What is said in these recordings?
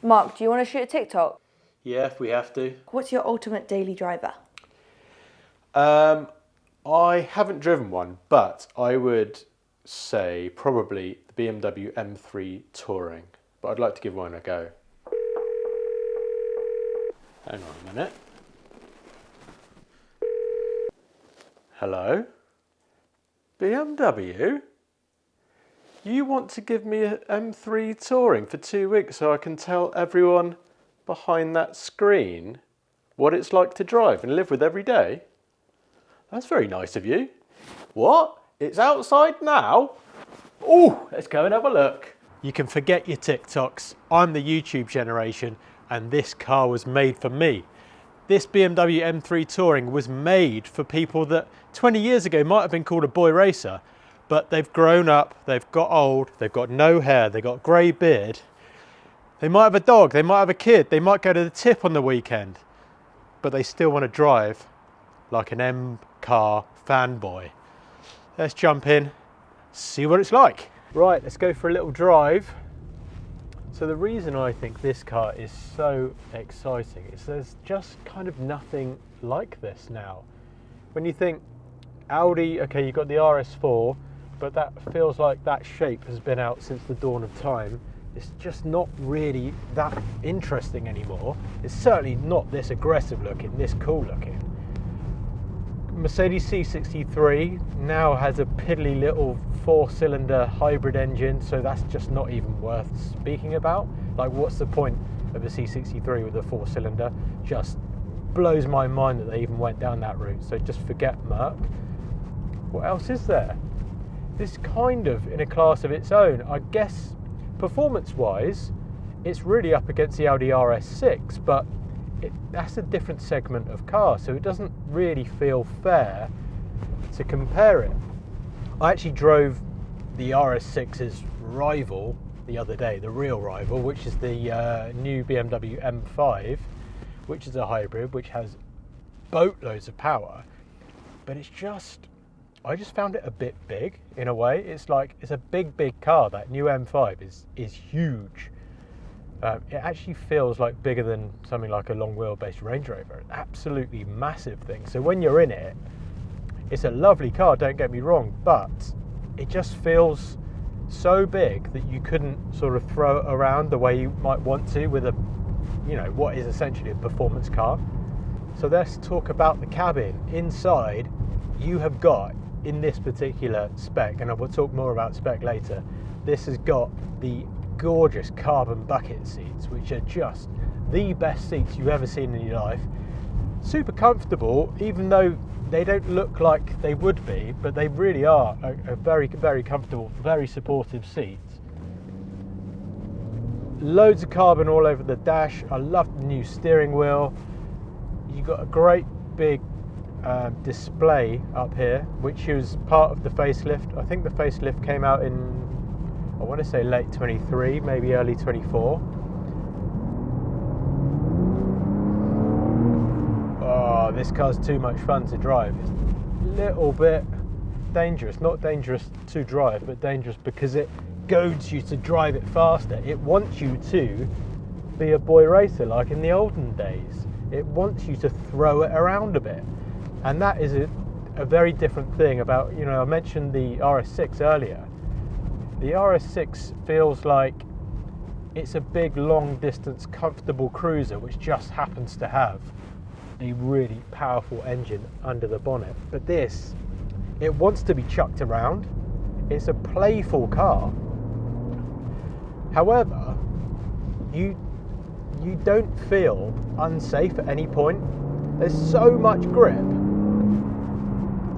Mark, do you want to shoot a TikTok? Yeah, if we have to. What's your ultimate daily driver? I haven't driven one, but I would say probably the BMW M3 Touring. But I'd like to give one a go. Hang on a minute. Hello? BMW? You want to give me an M3 Touring for 2 weeks so I can tell everyone behind that screen what it's like to drive and live with every day? That's very nice of you. What? It's outside now? Oh, let's go and have a look. You can forget your TikToks. I'm the YouTube generation and this car was made for me. This BMW M3 Touring was made for people that 20 years ago might have been called a boy racer, but they've grown up, they've got old, they've got no hair, they've got grey beard. They might have a dog, they might have a kid, they might go to the tip on the weekend, but they still want to drive like an M car fanboy. Let's jump in, see what it's like. Right, let's go for a little drive. So the reason I think this car is so exciting is there's just kind of nothing like this now. When you think Audi, okay, you've got the RS4, but that feels like that shape has been out since the dawn of time. It's just not really that interesting anymore. It's certainly not this aggressive looking, this cool looking. Mercedes C63 now has a piddly little 4-cylinder hybrid engine, so that's just not even worth speaking about. Like, what's the point of a C63 with a 4-cylinder? Just blows my mind that they even went down that route, so just forget Merc. What else is there? This kind of in a class of its own. I guess performance-wise, it's really up against the Audi RS6, but that's a different segment of car, so it doesn't really feel fair to compare it. I actually drove the RS6's rival the other day, the real rival, which is the new BMW M5, which is a hybrid, which has boatloads of power, but it's just, I just found it a bit big in a way. It's like, it's a big car. That new M5 is huge. It actually feels like bigger than something like a long wheelbase Range Rover. An absolutely massive thing. So when you're in it, it's a lovely car, don't get me wrong, but it just feels so big that you couldn't sort of throw it around the way you might want to with a, you know, what is essentially a performance car. So let's talk about the cabin. Inside, you have got, in this particular spec, and I will talk more about spec later, this has got the gorgeous carbon bucket seats, which are just the best seats you've ever seen in your life. Super comfortable, even though they don't look like they would be, but they really are a very comfortable, very supportive seat. Loads of carbon all over the dash. I love the new steering wheel. You've got a great big display up here, which is part of the facelift. I think the facelift came out in, I want to say late 23, maybe early 24. Oh, this car's too much fun to drive. It's a little bit dangerous. Not dangerous to drive, but dangerous because it goads you to drive it faster. It wants you to be a boy racer like in the olden days. It wants you to throw it around a bit. And that is a very different thing about, you know, I mentioned the RS6 earlier. The RS6 feels like it's a big, long distance, comfortable cruiser, which just happens to have a really powerful engine under the bonnet. But this, it wants to be chucked around. It's a playful car. However, you don't feel unsafe at any point. There's so much grip.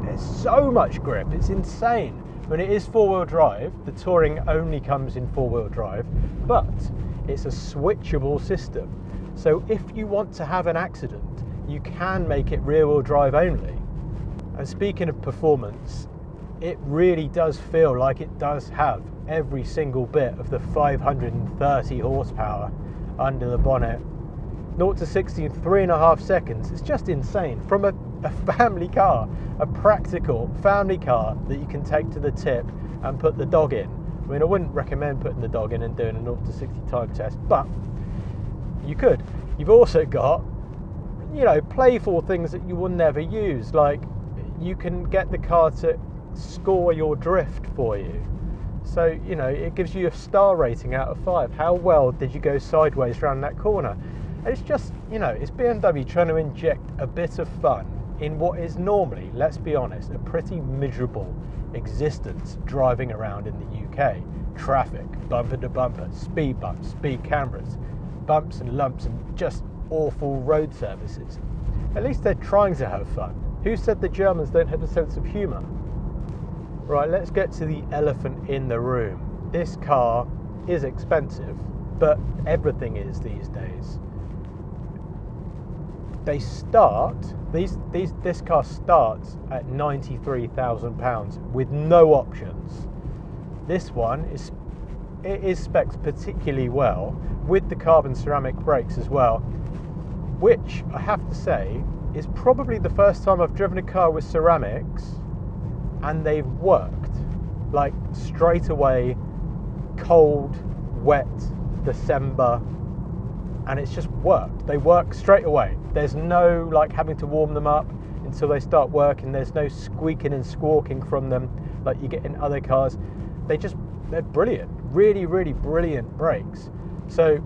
There's so much grip, it's insane. When it is four-wheel drive, the Touring only comes in four-wheel drive, but it's a switchable system. So if you want to have an accident, you can make it rear-wheel drive only. And speaking of performance, it really does feel like it does have every single bit of the 530 horsepower under the bonnet. 0 to 60 in 3.5 seconds. It's just insane. From a family car, a practical family car that you can take to the tip and put the dog in. I mean, I wouldn't recommend putting the dog in and doing a 0 to 60 time test, but you could. You've also got, you know, playful things that you will never use, like you can get the car to score your drift for you. So, you know, it gives you a star rating out of 5. How well did you go sideways around that corner? And it's just, you know, it's BMW trying to inject a bit of fun in what is normally, let's be honest, a pretty miserable existence driving around in the UK. Traffic, bumper to bumper, speed bumps, speed cameras, bumps and lumps, and just awful road services. At least they're trying to have fun. Who said the Germans don't have a sense of humour? Right, let's get to the elephant in the room. This car is expensive, but everything is these days. They start, this car starts at £93,000 with no options. This one is specced particularly well with the carbon ceramic brakes as well, which I have to say is probably the first time I've driven a car with ceramics and they've worked. Like straight away, cold, wet December, and it's just worked. They work straight away. There's no like having to warm them up until they start working. There's no squeaking and squawking from them like you get in other cars. They're brilliant. Really, really brilliant brakes. So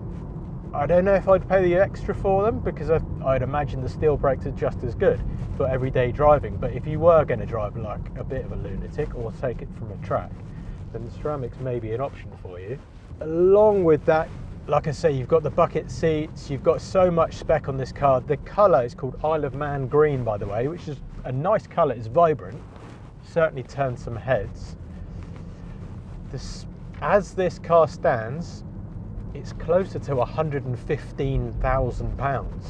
I don't know if I'd pay the extra for them, because I'd imagine the steel brakes are just as good for everyday driving. But if you were going to drive like a bit of a lunatic or take it from a track, then the ceramics may be an option for you. Along with that, like I say, you've got the bucket seats, you've got so much spec on this car. The colour is called Isle of Man green, by the way, which is a nice colour. It's vibrant, certainly turns some heads. As this car stands, it's closer to £115,000,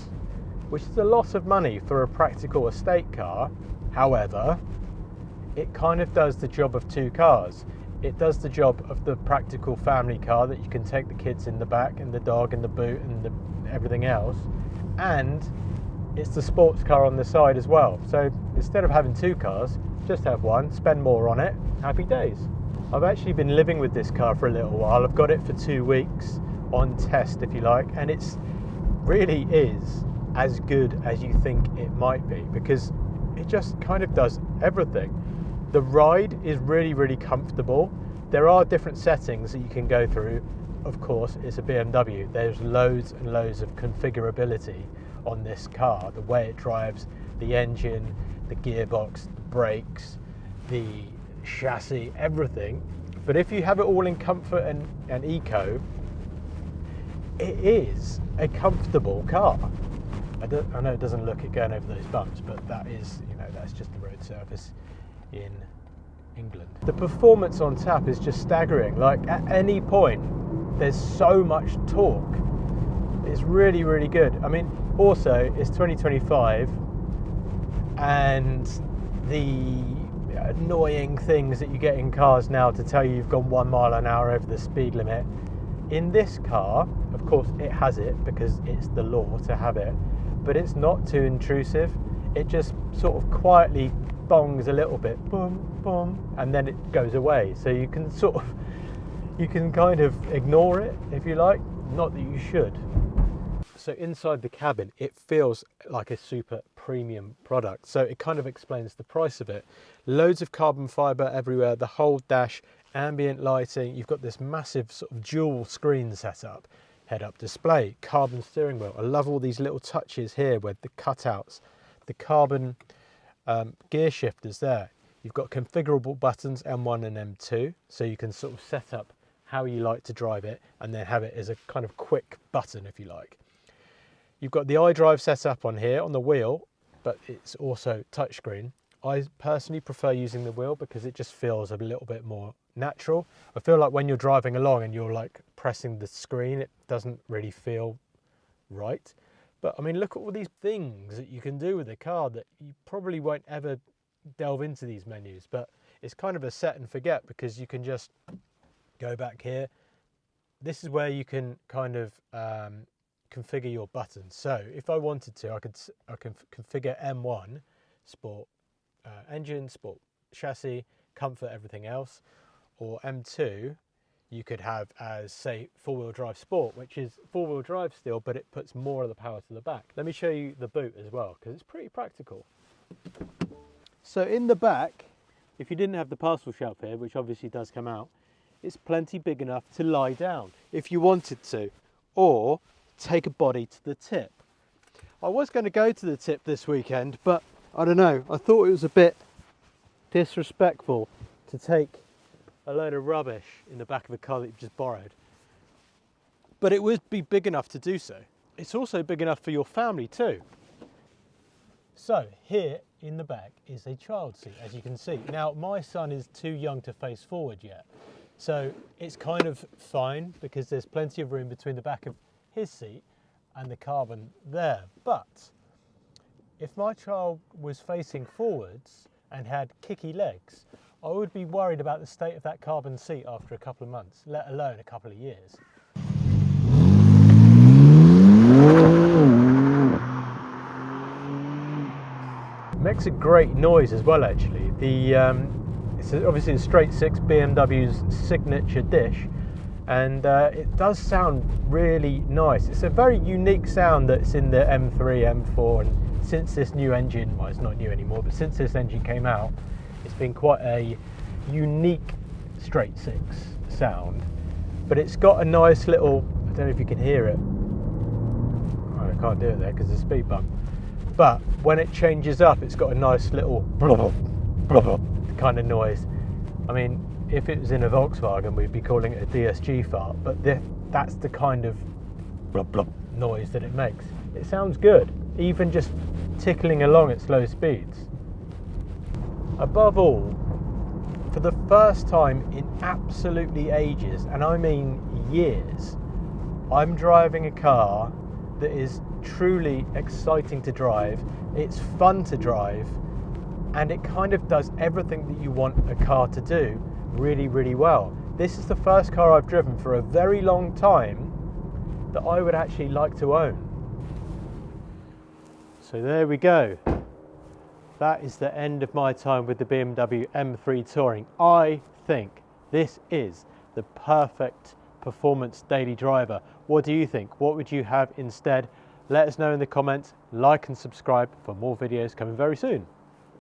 which is a lot of money for a practical estate car. However, it kind of does the job of two cars. It does the job of the practical family car that you can take the kids in the back and the dog in the boot and everything else, and it's the sports car on the side as well. So instead of having two cars, just have one, spend more on it, happy days. I've actually been living with this car for a little while. I've got it for 2 weeks on test, if you like, and it's really is as good as you think it might be, because it just kind of does everything. The ride is really, really comfortable. There are different settings that you can go through. Of course, it's a BMW. There's loads and loads of configurability on this car. The way it drives, the engine, the gearbox, the brakes, the chassis, everything. But if you have it all in comfort and eco, it is a comfortable car. I know it doesn't look it going over those bumps, but that is, you know, that's just the road surface in England. The performance on tap is just staggering. Like at any point, there's so much torque. It's really, really good. I mean, also it's 2025, and the annoying things that you get in cars now to tell you you've gone 1 mile an hour over the speed limit. In this car, of course, it has it because it's the law to have it, but it's not too intrusive. It just sort of quietly bongs a little bit, boom, boom, and then it goes away. So you can kind of ignore it if you like. Not that you should. So inside the cabin, it feels like a super premium product. So it kind of explains the price of it. Loads of carbon fibre everywhere, the whole dash, ambient lighting. You've got this massive sort of dual screen setup, head-up display, carbon steering wheel. I love all these little touches here with the cutouts, the carbon gear shifters there. You've got configurable buttons, M1 and M2, so you can sort of set up how you like to drive it and then have it as a kind of quick button if you like. You've got the iDrive set up on here on the wheel, but it's also touchscreen. I personally prefer using the wheel because it just feels a little bit more natural. I feel like when you're driving along and you're like pressing the screen, it doesn't really feel right. But I mean, look at all these things that you can do with a car that you probably won't ever delve into these menus, but it's kind of a set and forget because you can just go back here. This is where you can kind of configure your buttons. So if I wanted to, I can configure M1, sport engine, sport chassis, comfort, everything else, or M2, you could have as, say, four-wheel drive sport, which is four-wheel drive still, but it puts more of the power to the back. Let me show you the boot as well, because it's pretty practical. So in the back, if you didn't have the parcel shelf here, which obviously does come out, it's plenty big enough to lie down if you wanted to, or take a body to the tip. I was going to go to the tip this weekend, but I don't know, I thought it was a bit disrespectful to take a load of rubbish in the back of a car that you've just borrowed. But it would be big enough to do so. It's also big enough for your family too. So here in the back is a child seat, as you can see. Now my son is too young to face forward yet, so it's kind of fine because there's plenty of room between the back of his seat and the carbon there. But if my child was facing forwards and had kicky legs, I would be worried about the state of that carbon seat after a couple of months, let alone a couple of years. It makes a great noise as well, actually. It's obviously a straight six BMW's signature dish, and it does sound really nice. It's a very unique sound that's in the M3, M4, and since this new engine, well, it's not new anymore, but since this engine came out, it's been quite a unique straight six sound. But it's got a nice little, I don't know if you can hear it. Oh, I can't do it there because there's a speed bump. But when it changes up, it's got a nice little kind of noise. I mean, if it was in a Volkswagen, we'd be calling it a DSG fart, but that's the kind of noise that it makes. It sounds good, even just tickling along at slow speeds. Above all, for the first time in absolutely ages, and I mean years, I'm driving a car that is truly exciting to drive, it's fun to drive, and it kind of does everything that you want a car to do really, really well. This is the first car I've driven for a very long time that I would actually like to own. So there we go. That is the end of my time with the BMW M3 Touring. I think this is the perfect performance daily driver. What do you think? What would you have instead? Let us know in the comments. Like and subscribe for more videos coming very soon.